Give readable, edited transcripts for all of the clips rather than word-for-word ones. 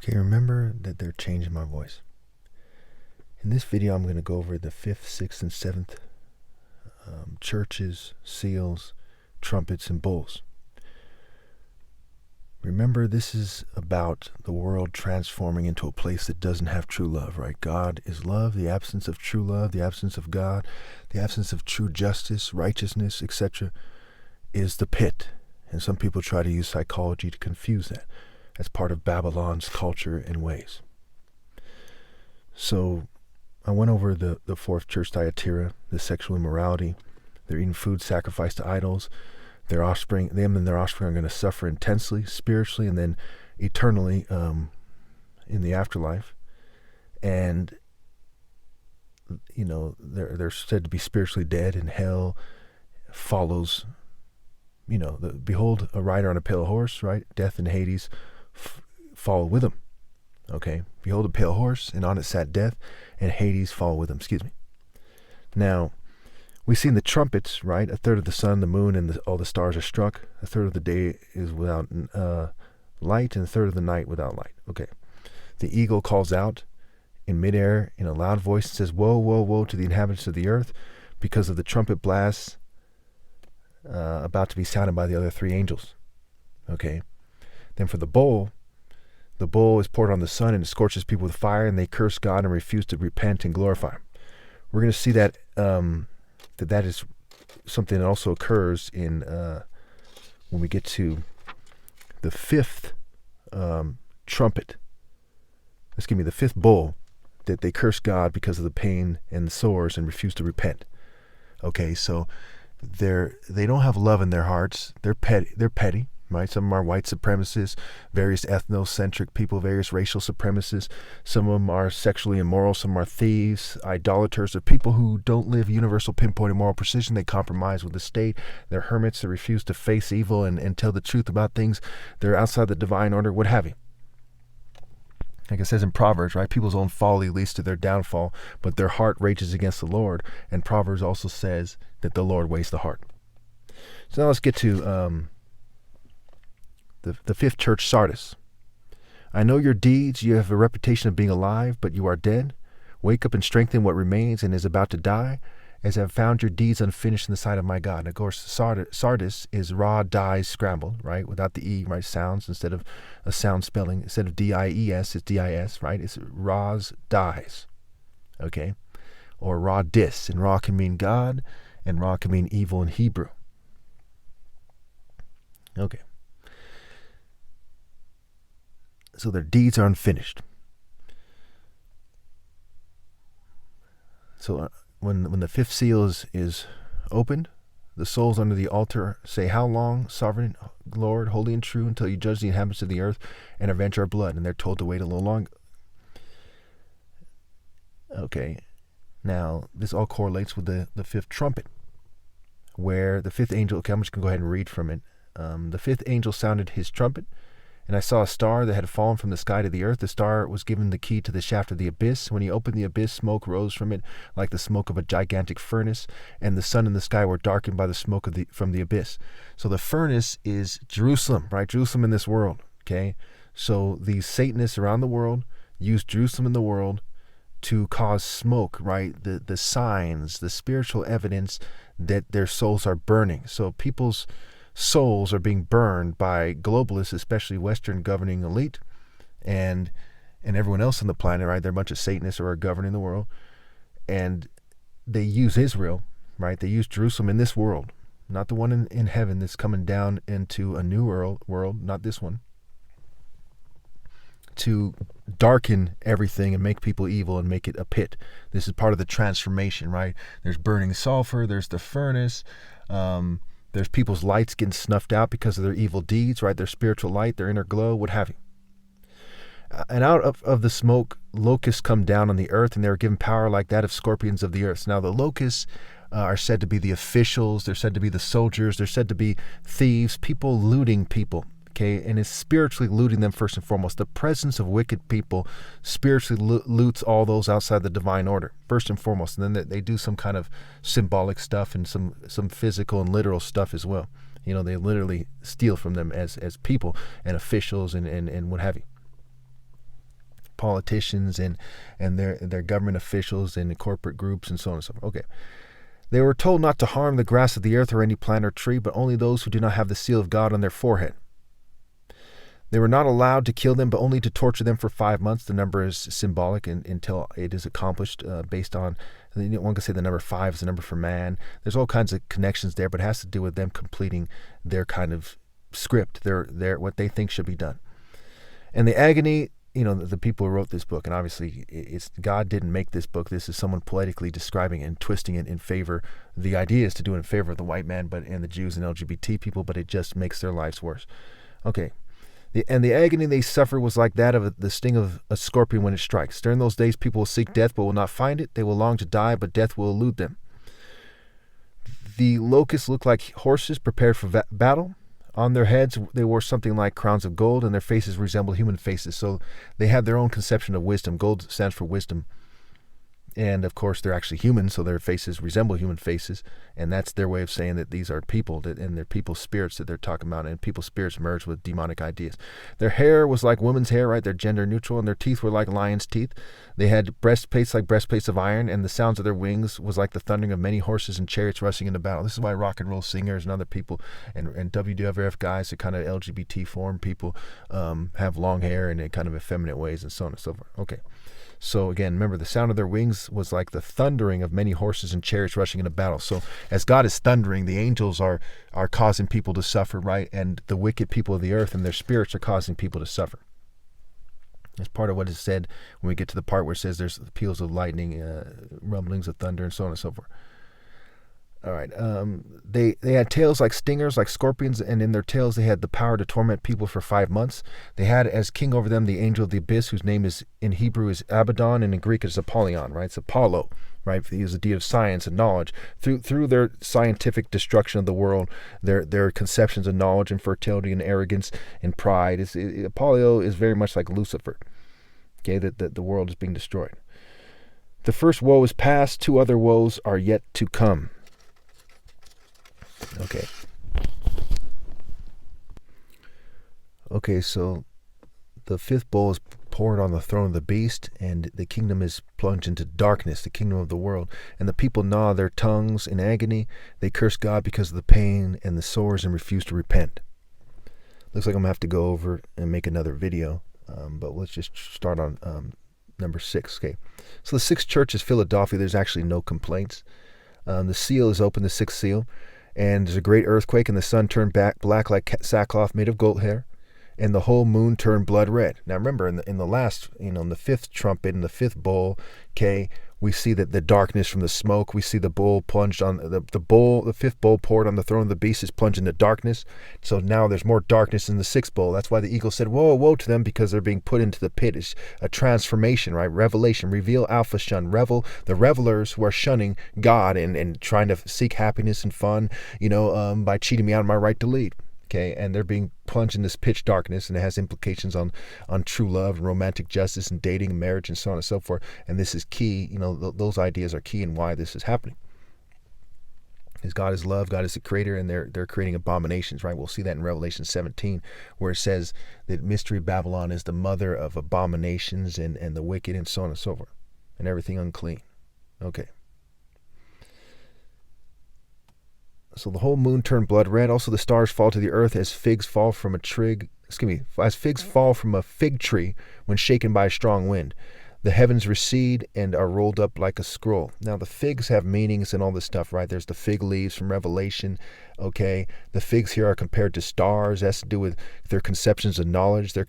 Okay, remember that they're changing my voice. In this video, I'm going to go over the 5th, 6th, and 7th churches, seals, trumpets, and bowls. Remember, this is about the world transforming into a place that doesn't have true love, right? God is love, the absence of true love, the absence of God, the absence of true justice, righteousness, etc. is the pit. And some people try to use psychology to confuse that as part of Babylon's culture and ways. So I went over the 4th church, Thyatira, the sexual immorality. They're eating food sacrificed to idols. Them and their offspring are going to suffer intensely, spiritually, and then eternally in the afterlife. And, you know, they're said to be spiritually dead, and hell follows, behold, a rider on a pale horse, right? Death and Hades follow with him. Okay? Behold, a pale horse, and on it sat death, and Hades follow with him. Excuse me. Now, we see in the trumpets, right? A third of the sun, the moon, and all the stars are struck. A third of the day is without light, and a third of the night without light. Okay. The eagle calls out in midair in a loud voice and says, "Woe, woe, woe to the inhabitants of the earth, because of the trumpet blasts about to be sounded by the other 3 angels." Okay. Then for the bowl is poured on the sun, and it scorches people with fire, and they curse God and refuse to repent and glorify him. We're going to see that that is something that also occurs in when we get to the 5th trumpet. The 5th bowl, that they curse God because of the pain and the sores and refuse to repent. Okay, so they don't have love in their hearts. They're petty, right? Some of them are white supremacists, various ethnocentric people, various racial supremacists. Some of them are sexually immoral. Some are thieves, idolaters. They're people who don't live universal pinpoint moral precision. They compromise with the state. They're hermits that refuse to face evil and tell the truth about things. They're outside the divine order, what have you. Like it says in Proverbs, right? People's own folly leads to their downfall, but their heart rages against the Lord. And Proverbs also says that the Lord weighs the heart. So now let's get to the 5th church, Sardis. "I know your deeds. You have a reputation of being alive, but you are dead. Wake up and strengthen what remains and is about to die, as I have found your deeds unfinished in the sight of my God." And of course, Sardis is raw dies scrambled, right? Without the E, right? Sounds instead of a sound spelling. Instead of D-I-E-S, it's D-I-S, right? It's raws dies, okay? Or raw dis. And raw can mean God, and raw can mean evil in Hebrew. Okay. So their deeds are unfinished. So when the 5th seal is opened, the souls under the altar say, "How long, sovereign Lord, holy and true, until you judge the inhabitants of the earth and avenge our blood?" And they're told to wait a little longer. Okay. Now, this all correlates with the 5th trumpet, where the 5th angel, okay, I'm just going to go ahead and read from it. The 5th angel sounded his trumpet, and I saw a star that had fallen from the sky to the earth. The star was given the key to the shaft of the abyss. When he opened the abyss, smoke rose from it like the smoke of a gigantic furnace, and the sun and the sky were darkened by the smoke from the abyss. So the furnace is Jerusalem, right? Jerusalem in this world, okay? So these Satanists around the world use Jerusalem in the world to cause smoke, right? The signs, the spiritual evidence that their souls are burning. So people's souls are being burned by globalists, especially Western governing elite, and everyone else on the planet, right? They're a bunch of Satanists who are governing the world, and they use Israel, right? They use Jerusalem in this world, not the one in heaven that's coming down into a new world, not this one, to darken everything and make people evil and make it a pit. This is part of the transformation, right? There's burning sulfur, there's the furnace, there's people's lights getting snuffed out because of their evil deeds, right? Their spiritual light, their inner glow, what have you. And out of the smoke, locusts come down on the earth, and they were given power like that of scorpions of the earth. Now, the locusts are said to be the officials. They're said to be the soldiers. They're said to be thieves, people looting people, okay? And it's spiritually looting them first and foremost. The presence of wicked people spiritually loots all those outside the divine order, first and foremost. And then they do some kind of symbolic stuff and some physical and literal stuff as well. You know, they literally steal from them as people and officials and what have you. politicians and their government officials and corporate groups and so on and so forth. Okay. They were told not to harm the grass of the earth or any plant or tree, but only those who do not have the seal of God on their forehead. They were not allowed to kill them, but only to torture them for 5 months. The number is symbolic until it is accomplished, based on, one could say the number 5 is the number for man. There's all kinds of connections there, but it has to do with them completing their kind of script, their what they think should be done. And the agony, the people who wrote this book, and obviously God didn't make this book. This is someone poetically describing it and twisting it in favor. The idea is to do it in favor of the white man, and the Jews and LGBT people, but it just makes their lives worse. Okay. The agony they suffer was like that of the sting of a scorpion when it strikes. During those days, people will seek death but will not find it. They will long to die, but death will elude them. The locusts looked like horses prepared for battle. On their heads, they wore something like crowns of gold, and their faces resembled human faces. So they have their own conception of wisdom. Gold stands for wisdom. And, of course, they're actually human, so their faces resemble human faces. And that's their way of saying that these are people, and they're people's spirits that they're talking about. And people's spirits merge with demonic ideas. Their hair was like women's hair, right? They're gender neutral. And their teeth were like lions' teeth. They had breastplates like breastplates of iron. And the sounds of their wings was like the thundering of many horses and chariots rushing into battle. This is why rock and roll singers and other people and WWF guys, the kind of LGBT form people, have long hair and in kind of effeminate ways and so on and so forth. Okay. So again, remember, the sound of their wings was like the thundering of many horses and chariots rushing into battle. So as God is thundering, the angels are causing people to suffer, right? And the wicked people of the earth and their spirits are causing people to suffer. That's part of what is said when we get to the part where it says there's peals of lightning, rumblings of thunder, and so on and so forth. All right. They had tails like stingers, like scorpions, and in their tails they had the power to torment people for 5 months. They had as king over them the angel of the abyss, whose name is in Hebrew is Abaddon, and in Greek is Apollyon, right? It's Apollo, right? He is a deity of science and knowledge. Through their scientific destruction of the world, their conceptions of knowledge and fertility and arrogance and pride, Apollo is very much like Lucifer. Okay, that the world is being destroyed. The first woe is past; 2 other woes are yet to come. Okay, so the 5th bowl is poured on the throne of the beast, and the kingdom is plunged into darkness, the kingdom of the world. And the people gnaw their tongues in agony. They curse God because of the pain and the sores and refuse to repent. Looks like I'm going to have to go over and make another video, but let's just start on number 6. Okay, so the 6th church is Philadelphia. There's actually no complaints. The seal is open, the 6th seal. And there's a great earthquake, and the sun turned black like sackcloth made of goat hair, and the whole moon turned blood red. Now remember, in the last, in the 5th trumpet, in the 5th bowl, okay, we see that the darkness from the smoke. We see the bowl plunged on the 5th bowl poured on the throne of the beast is plunged into darkness. So now there's more darkness in the 6th bowl. That's why the eagle said, "Woe, woe to them," because they're being put into the pit. It's a transformation, right? Revelation, reveal, alpha, shun, revel. The revelers who are shunning God and trying to seek happiness and fun, by cheating me out of my right to lead. Okay, and they're being plunged in this pitch darkness, and it has implications on true love and romantic justice and dating and marriage and so on and so forth. And this is key. Those ideas are key in why this is happening. Because God is love, God is the creator, and they're creating abominations, right? We'll see that in Revelation 17, where it says that Mystery Babylon is the mother of abominations and the wicked and so on and so forth, and everything unclean. Okay. So the whole moon turned blood red. Also the stars fall to the earth as figs fall from a fig tree when shaken by a strong wind. The heavens recede and are rolled up like a scroll. Now the figs have meanings and all this stuff, right? There's the fig leaves from Revelation. Okay, the figs here are compared to stars. It has to do with their conceptions of knowledge. Their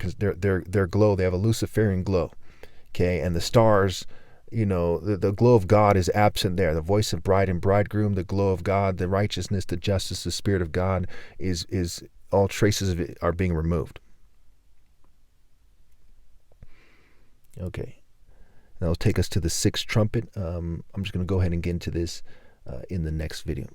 glow. They have a Luciferian glow. Okay, and the stars, the glow of God is absent there. The voice of bride and bridegroom, the glow of God, the righteousness, the justice, the Spirit of God is all traces of it are being removed. Okay. That'll take us to the 6th trumpet. I'm just going to go ahead and get into this in the next video.